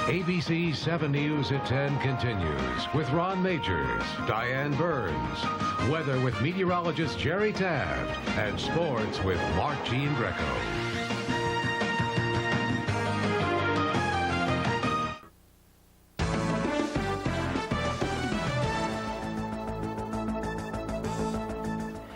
ABC 7 News at 10 continues with Ron Majors, Diane Burns, weather with meteorologist Jerry Taft, and sports with Mark Jean Greco.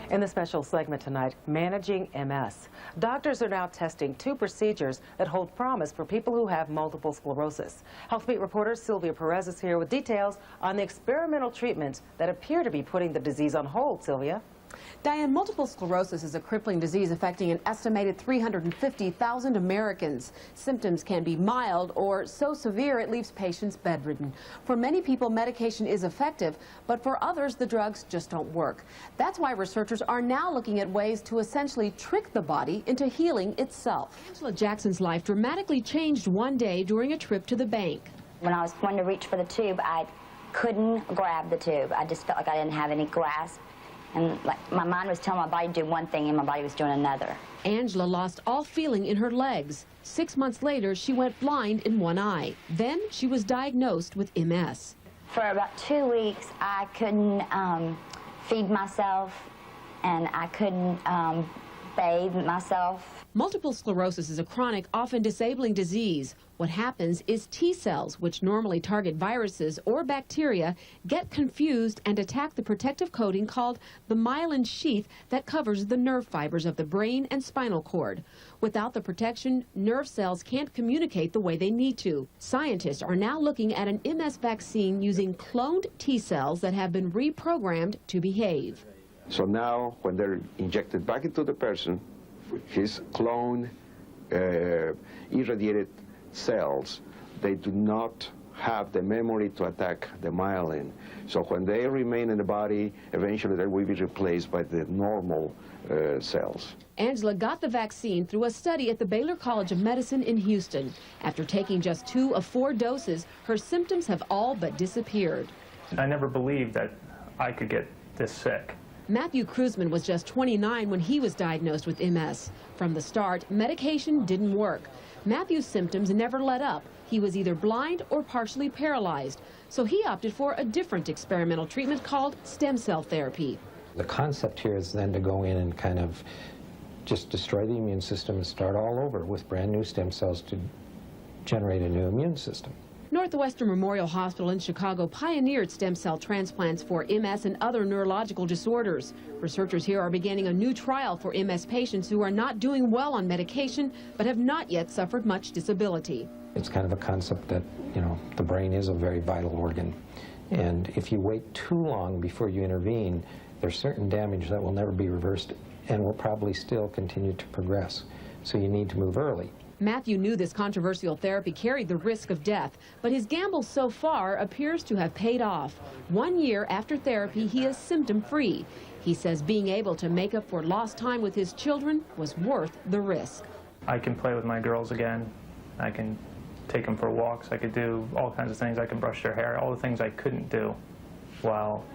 In the special segment tonight, Managing MS. Doctors are now testing 2 procedures that hold promise for people who have multiple sclerosis. HealthBeat reporter Sylvia Perez is here with details on the experimental treatments that appear to be putting the disease on hold. Sylvia? Diane, multiple sclerosis is a crippling disease affecting an estimated 350,000 Americans. Symptoms can be mild or so severe it leaves patients bedridden. For many people, medication is effective, but for others, the drugs just don't work. That's why researchers are now looking at ways to essentially trick the body into healing itself. Angela Jackson's life dramatically changed one day during a trip to the bank. When I was going to reach for the tube, I couldn't grab the tube. I just felt like I didn't have any grasp. And like my mind was telling my body to do one thing and my body was doing another. Angela lost all feeling in her legs. 6 months later, she went blind in one eye. Then she was diagnosed with MS. For about 2 weeks, I couldn't feed myself and I couldn't bathe myself. Multiple sclerosis is a chronic, often disabling disease. What happens is T cells, which normally target viruses or bacteria, get confused and attack the protective coating called the myelin sheath that covers the nerve fibers of the brain and spinal cord. Without the protection, nerve cells can't communicate the way they need to. Scientists are now looking at an MS vaccine using cloned T cells that have been reprogrammed to behave. So now, when they're injected back into the person, his clone irradiated cells, they do not have the memory to attack the myelin. So when they remain in the body, eventually they will be replaced by the normal cells. Angela got the vaccine through a study at the Baylor College of Medicine in Houston. After taking just 2 of 4 doses, her symptoms have all but disappeared. I never believed that I could get this sick. Matthew Cruzman was just 29 when he was diagnosed with MS. From the start, medication didn't work. Matthew's symptoms never let up. He was either blind or partially paralyzed. So he opted for a different experimental treatment called stem cell therapy. The concept here is then to go in and kind of just destroy the immune system and start all over with brand new stem cells to generate a new immune system. Northwestern Memorial Hospital in Chicago pioneered stem cell transplants for MS and other neurological disorders. Researchers here are beginning a new trial for MS patients who are not doing well on medication but have not yet suffered much disability. It's kind of a concept that, you know, the brain is a very vital organ. And if you wait too long before you intervene, there's certain damage that will never be reversed and will probably still continue to progress. So you need to move early. Matthew knew this controversial therapy carried the risk of death, but his gamble so far appears to have paid off. 1 year after therapy, he is symptom-free. He says being able to make up for lost time with his children was worth the risk. I can play with my girls again. I can take them for walks. I could do all kinds of things. I can brush their hair, all the things I couldn't do while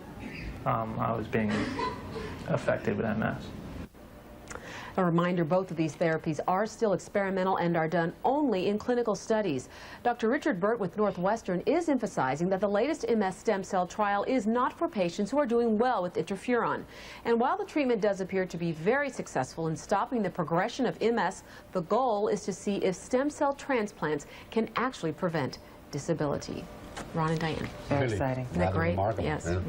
I was being affected with MS. A reminder, both of these therapies are still experimental and are done only in clinical studies. Dr. Richard Burt with Northwestern is emphasizing that the latest MS stem cell trial is not for patients who are doing well with interferon. And while the treatment does appear to be very successful in stopping the progression of MS, the goal is to see if stem cell transplants can actually prevent disability. Ron and Diane. Very exciting. Isn't that great? Remarkable. Yes. Yeah.